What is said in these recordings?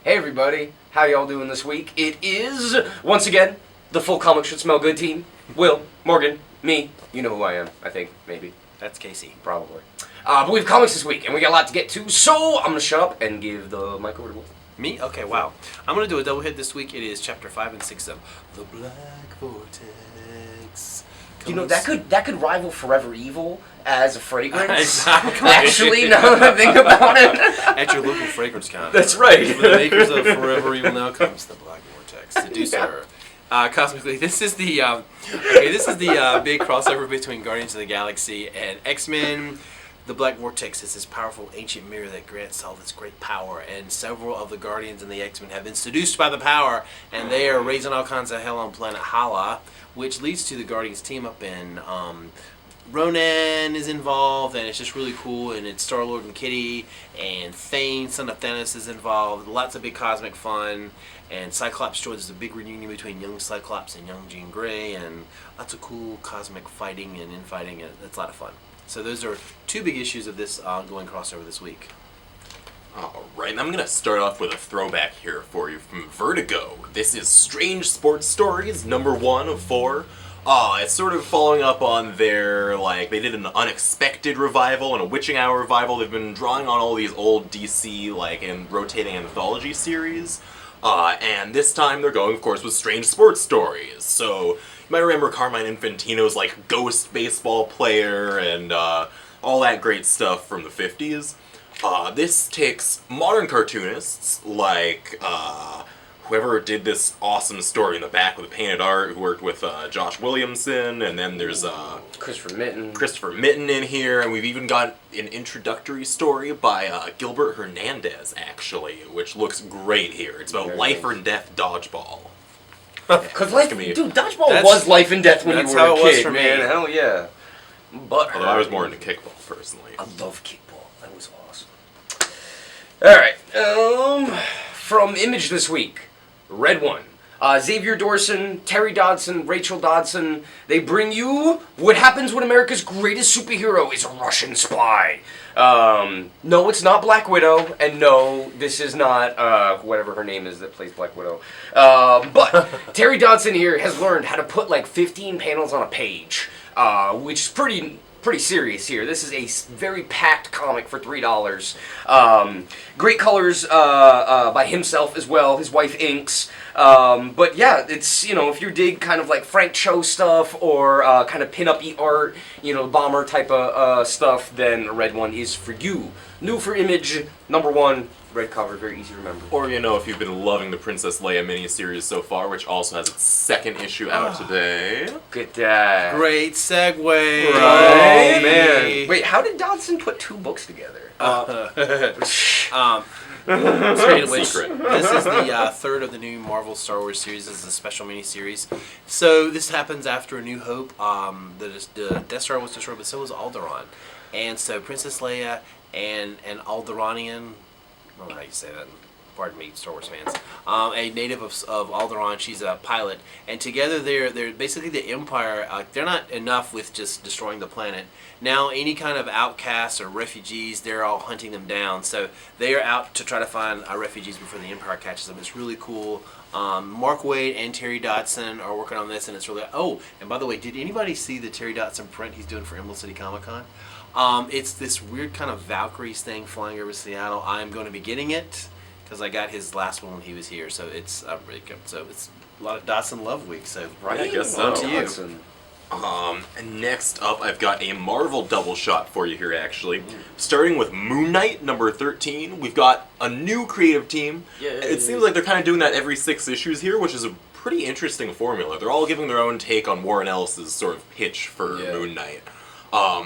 Hey everybody, how y'all doing this week? It is, once again, the Full Comic Should Smell Good team. Will, Morgan, me, you know who I am, I think, maybe. That's Casey. Probably. But we have comics this week, and we got a lot to get to, so I'm going to shut up and give the mic over to Will. Me? Okay, wow. I'm going to do a double hit this week. It is Chapter 5 and 6 of The Black Vortex. You know, that could rival Forever Evil as a fragrance. Exactly. Actually, now that I think about it. At your local fragrance counter. That's right. For the makers of Forever Evil now comes The Black Vortex. Seducer. Cosmically, this is the big crossover between Guardians of the Galaxy and X-Men. The Black Vortex is this powerful ancient mirror that grants all this great power, and several of the Guardians and the X-Men have been seduced by the power, and they are raising all kinds of hell on planet Hala, which leads to the Guardians team up, and Ronan is involved, and it's just really cool, and it's Star-Lord and Kitty, and Thane, son of Thanos, is involved. Lots of big cosmic fun, and Cyclops joins a big reunion between young Cyclops and young Jean Grey, and lots of cool cosmic fighting and infighting, and it's a lot of fun. So those are two big issues of this ongoing crossover this week. Alright, and I'm going to start off with a throwback here for you from Vertigo. This is Strange Sports Stories, number 1 of 4. It's sort of following up on their, they did an Unexpected revival and a Witching Hour revival. They've been drawing on all these old DC, and rotating anthology series. And this time they're going, of course, with Strange Sports Stories. So, you might remember Carmine Infantino's, ghost baseball player and, all that great stuff from the 50s. This takes modern cartoonists, whoever did this awesome story in the back with the painted art, who worked with Josh Williamson, and then there's Christopher Mitten in here, and we've even got an introductory story by Gilbert Hernandez, actually, which looks great here. It's about life or death dodgeball. Because dodgeball was life and death when you were a kid, man. Hell yeah. But although I was more into kickball, personally. I love kickball. That was awesome. Alright, from Image this week, Red One. Xavier Dorson, Terry Dodson, Rachel Dodson, they bring you what happens when America's greatest superhero is a Russian spy. No, it's not Black Widow, and no, this is not, whatever her name is that plays Black Widow. But Terry Dodson here has learned how to put 15 panels on a page, which is pretty serious here. This is a very packed comic for $3. Great colors by himself as well. His wife inks. But yeah, it's, if you dig kind of Frank Cho stuff or kind of pin-up-y art, bomber type of stuff, then Red One is for you. New for Image, number 1. Red cover, very easy to remember. Or, if you've been loving the Princess Leia miniseries so far, which also has its 2nd issue out today. Good dad. Great segue. Right? Oh, man. Wait, how did Dodson put 2 books together? Speaking of which, this is the 3rd of the new Marvel Star Wars series. This is a special miniseries. So this happens after A New Hope. The Death Star was destroyed, but so was Alderaan. And so Princess Leia and an Alderaanian, I don't know how you say that, pardon me, Star Wars fans, a native of Alderaan, she's a pilot, and together they're basically the Empire. They're not enough with just destroying the planet. Now any kind of outcasts or refugees, they're all hunting them down, so they are out to try to find refugees before the Empire catches them. It's really cool. Mark Waid and Terry Dodson are working on this, and it's really... Oh, and by the way, did anybody see the Terry Dodson print he's doing for Emerald City Comic Con? It's this weird kind of Valkyries thing flying over Seattle. I'm going to be getting it because I got his last one when he was here, so it's really good. So it's a lot of Dodson Love Week. So right, I guess so. On to you. Dodson. And next up, I've got a Marvel double shot for you here, actually. Starting with Moon Knight, number 13. We've got a new creative team. Yay. It seems like they're kind of doing that every 6 issues here, which is a pretty interesting formula. They're all giving their own take on Warren Ellis's sort of pitch for Moon Knight.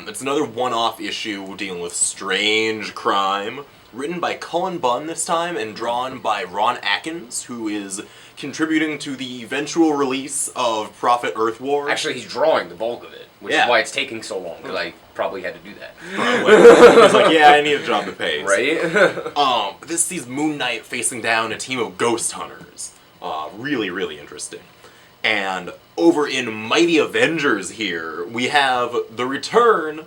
It's another one-off issue dealing with strange crime, written by Cullen Bunn this time, and drawn by Ron Atkins, who is contributing to the eventual release of Prophet Earth War. Actually, he's drawing the bulk of it, which is why it's taking so long, because I probably had to do that. He's like, I need a job to pay. Right? This sees Moon Knight facing down a team of ghost hunters. Really, really interesting. And over in Mighty Avengers here, we have the return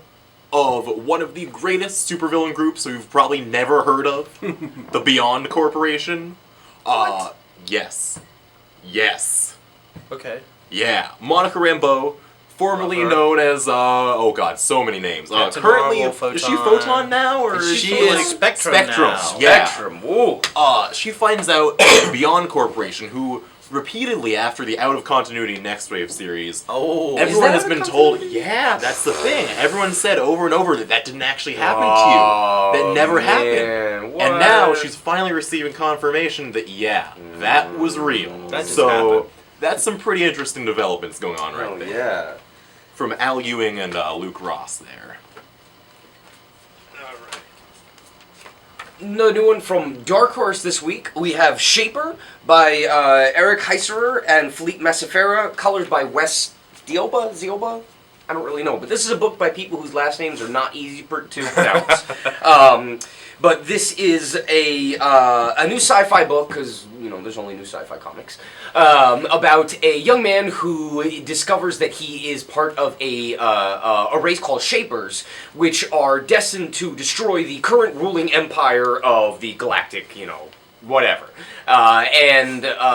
of one of the greatest supervillain groups we've probably never heard of, the Beyond Corporation. Yes. Yes. Okay. Yeah. Monica Rambeau, formerly known as, oh god, so many names. Captain Currently, Marvel, is she Photon. Photon now? Or She is Spectrum now. Yeah. Spectrum. Whoa. She finds out Beyond Corporation, who repeatedly after the Out of Continuity Next Wave series, Oh. everyone that has out been of told, continuity? yeah, that's the thing. Everyone said over and over that that didn't actually happen to you. That never happened. What? And now she's finally receiving confirmation that, yeah, that was real. That just so happened. that's some pretty interesting developments going on right Oh, there. yeah. From Al Ewing and Luke Ross there. No new one from Dark Horse this week. We have Shaper by Eric Heiserer and Philippe Massafera, colors by Wes Zioba? I don't really know, but this is a book by people whose last names are not easy to pronounce. But this is a new sci-fi book, because, you know, there's only new sci-fi comics, about a young man who discovers that he is part of a race called Shapers, which are destined to destroy the current ruling empire of the galactic, you know, whatever.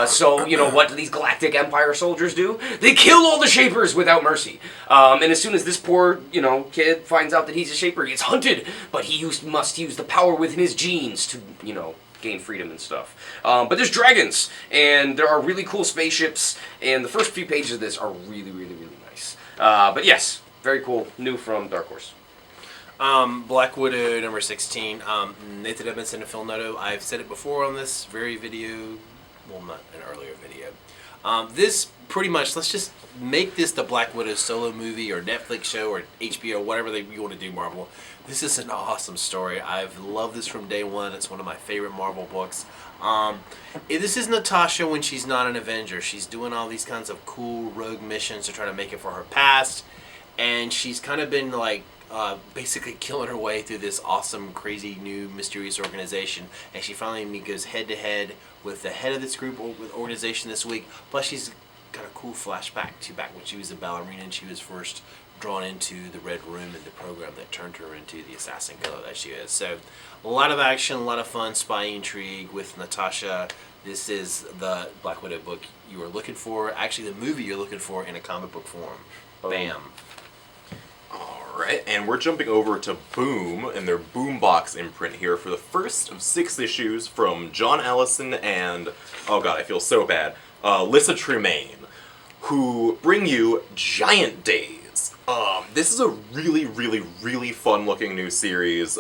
So, you know, what do these Galactic Empire soldiers do? They kill all the Shapers without mercy. And as soon as this poor, you know, kid finds out that he's a Shaper, he gets hunted, but he must use the power within his genes to, you know, gain freedom and stuff. But there's dragons, and there are really cool spaceships, and the first few pages of this are really, really, really nice. But yes, very cool. New from Dark Horse. Black Widow number 16. Nathan Edmondson and Phil Noto. I've said it before on this very video. Well, not an earlier video. This pretty much, let's just make this the Black Widow solo movie or Netflix show or HBO, whatever you want to do, Marvel. This is an awesome story. I've loved this from day one. It's one of my favorite Marvel books. This is Natasha when she's not an Avenger. She's doing all these kinds of cool rogue missions to try to make it for her past. And she's kind of been like, basically killing her way through this awesome, crazy, new, mysterious organization, and she finally goes head-to-head with the head of this group organization this week. Plus, she's got a cool flashback to back when she was a ballerina and she was first drawn into the Red Room and the program that turned her into the assassin killer that she is. So, a lot of action, a lot of fun, spy intrigue with Natasha. This is the Black Widow book you were looking for. Actually, the movie you're looking for in a comic book form. Bam. Alright, and we're jumping over to Boom and their Boombox imprint here for the first of 6 issues from John Allison and, oh god, I feel so bad, Lissa Tremaine, who bring you Giant Days. This is a really, really, really fun-looking new series,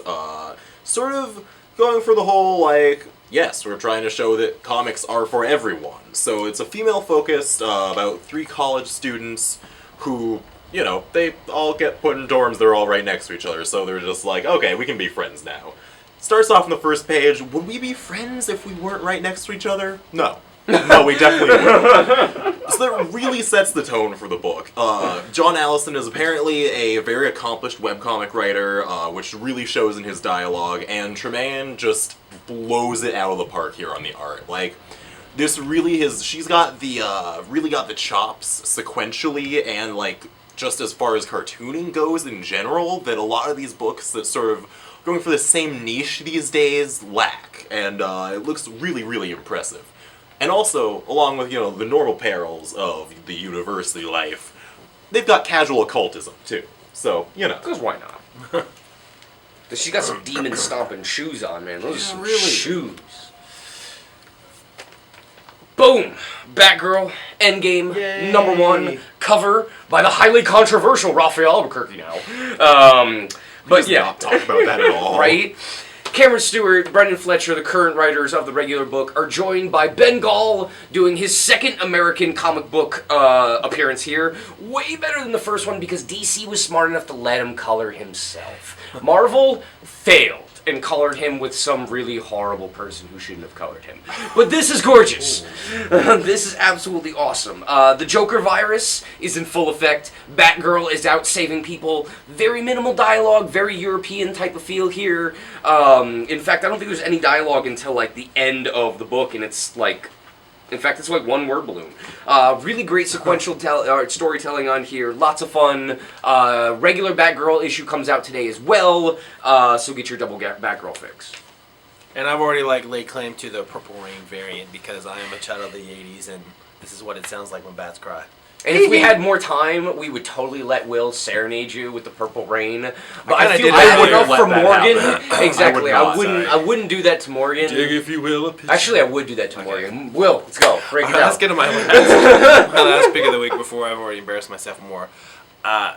sort of going for the whole, like, yes, we're trying to show that comics are for everyone. So it's a female-focused, about 3 college students who, you know, they all get put in dorms, they're all right next to each other, so they're just like, okay, we can be friends now. Starts off on the first page, would we be friends if we weren't right next to each other? No. No, we definitely wouldn't. So that really sets the tone for the book. John Allison is apparently a very accomplished webcomic writer, which really shows in his dialogue, and Tremaine just blows it out of the park here on the art. Like, this really is, she's got the, really got the chops sequentially, and like, just as far as cartooning goes in general, that a lot of these books that sort of going for the same niche these days lack, and it looks really, really impressive. And also, along with, you know, the normal perils of the university life, they've got casual occultism, too. So, you know. Because why not? She's got some demon stomping shoes on, man. Those are some shoes. Boom! Batgirl, Endgame, Yay. #1, cover by the highly controversial Raphael Albuquerque now. But yeah. Not talk about that at all. Right? Cameron Stewart, Brendan Fletcher, the current writers of the regular book, are joined by Ben Gall doing his second American comic book appearance here. Way better than the first one because DC was smart enough to let him color himself. Marvel failed and colored him with some really horrible person who shouldn't have colored him. But this is gorgeous. This is absolutely awesome. The Joker virus is in full effect. Batgirl is out saving people. Very minimal dialogue, very European type of feel here. In fact, I don't think there's any dialogue until like the end of the book, and it's like, in fact, it's like one word balloon. Really great sequential storytelling on here. Lots of fun. Regular Batgirl issue comes out today as well, so get your double Batgirl fix. And I've already laid claim to the Purple Rain variant because I am a child of the '80s, and this is what it sounds like when bats cry. And if we had more time, we would totally let Will serenade you with the Purple Rain. But I feel bad enough for Morgan. Exactly. I wouldn't do that to Morgan. Dig, if you will. Actually, I would do that to Morgan. Will, let's go. Break it down. Let's get to my last pick of the week before I've already embarrassed myself more.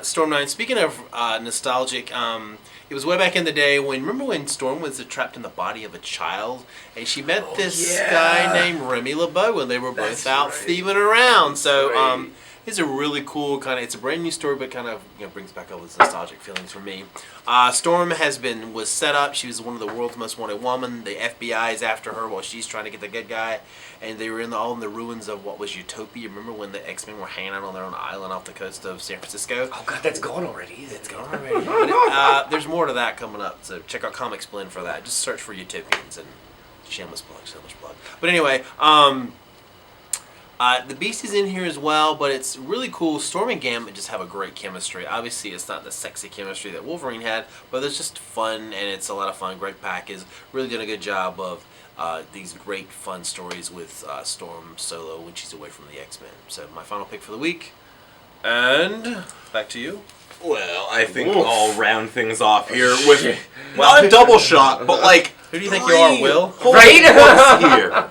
Storm 9. Speaking of nostalgic, it was way back in the day remember when Storm was trapped in the body of a child, and she met this guy named Remy LeBeau when they were both out thieving around. So it's a really cool it's a brand new story, but kind of brings back all those nostalgic feelings for me. Storm was set up. She was one of the world's most wanted women. The FBI is after her while she's trying to get the good guy, and they were all in the ruins of what was Utopia. Remember when the X-Men were hanging out on their own island off the coast of San Francisco? Oh God, that's gone already. It's gone already. But there's more to that coming up, so check out Comics Blend for that. Just search for Utopians and shameless plug. But anyway, the Beast is in here as well, but it's really cool. Storm and Gambit just have a great chemistry. Obviously, it's not the sexy chemistry that Wolverine had, but it's just fun, and it's a lot of fun. Greg Pak is really doing a good job of these great fun stories with Storm solo when she's away from the X-Men. So my final pick for the week, and back to you. Well, I think I'll round things off here with not a double shot, but who do you think you are, Will? Right here.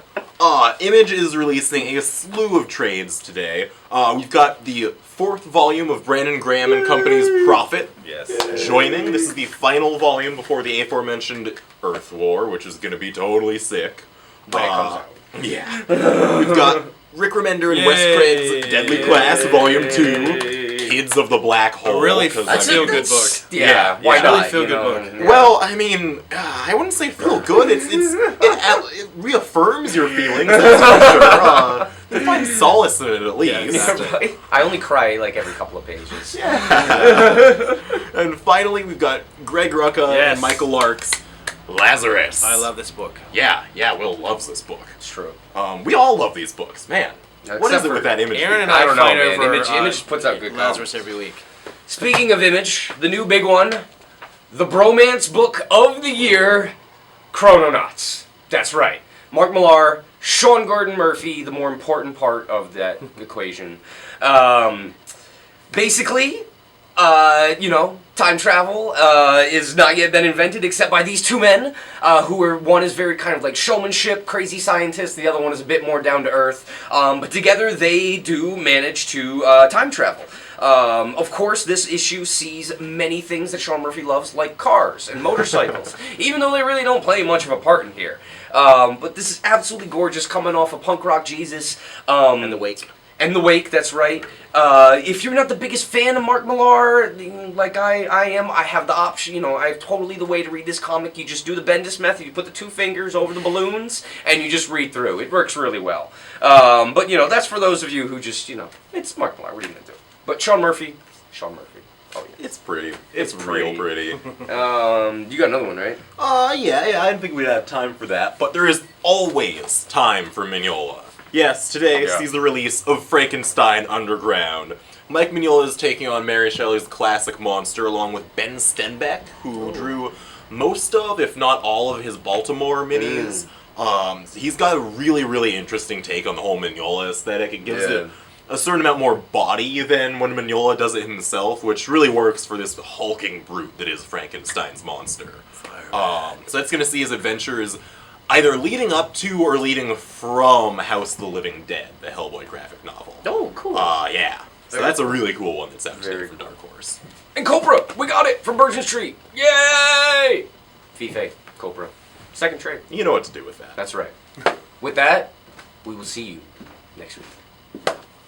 Image is releasing a slew of trades today. We've got the 4th volume of Brandon Graham and Company's Prophet. Yes. Joining. This is the final volume before the aforementioned Earth War, which is going to be totally sick. When it comes out. Yeah. We've got Rick Remender and Wes Craig's Deadly Class, Volume 2. Kids of the Black Hole. That's a feel-good book. Yeah, why not? Really feel-good book. Yeah. Well, I mean, I wouldn't say feel good. It reaffirms your feelings. That's for sure. You find solace in it at least. Yeah, exactly. I only cry every couple of pages. Yeah. And finally, we've got Greg Rucka and Michael Lark's Lazarus. I love this book. Yeah, Will loves this book. It's true. We all love these books, man. What is it with that Image? Aaron and I don't know, fight man. over Image puts out good Lazarus comics every week. Speaking of Image, the new big one, the bromance book of the year, Chrononauts. That's right. Mark Millar, Sean Gordon Murphy, the more important part of that equation. Basically, time travel is not yet been invented except by these two men, one is very kind of like showmanship, crazy scientist, the other one is a bit more down to earth, but together they do manage to time travel. Of course, this issue sees many things that Sean Murphy loves, like cars and motorcycles, even though they really don't play much of a part in here. But this is absolutely gorgeous, coming off of Punk Rock Jesus. And The Wake. And The Wake, that's right. If you're not the biggest fan of Mark Millar, like I am, I have the option, I have totally the way to read this comic. You just do the Bendis method, you put the 2 fingers over the balloons, and you just read through. It works really well. But, that's for those of you who just, it's Mark Millar, what are you going to do? But Sean Murphy. Oh, yeah. It's pretty. It's real pretty. You got another one, right? Yeah, I didn't think we'd have time for that, but there is always time for Mignola. Yes, today sees the release of Frankenstein Underground. Mike Mignola is taking on Mary Shelley's classic monster along with Ben Stenbeck, who drew most of, if not all of, his Baltimore minis. He's got a really, really interesting take on the whole Mignola aesthetic. It gives it a certain amount more body than when Mignola does it himself, which really works for this hulking brute that is Frankenstein's monster. So that's going to see his adventures either leading up to or leading from House of the Living Dead, the Hellboy graphic novel. Oh, cool. Yeah. So that's a really cool one that's out today from Dark Horse. And Copra! We got it from Virgin Street! Yay! Fife, Copra. Second trade. You know what to do with that. That's right. With that, we will see you next week.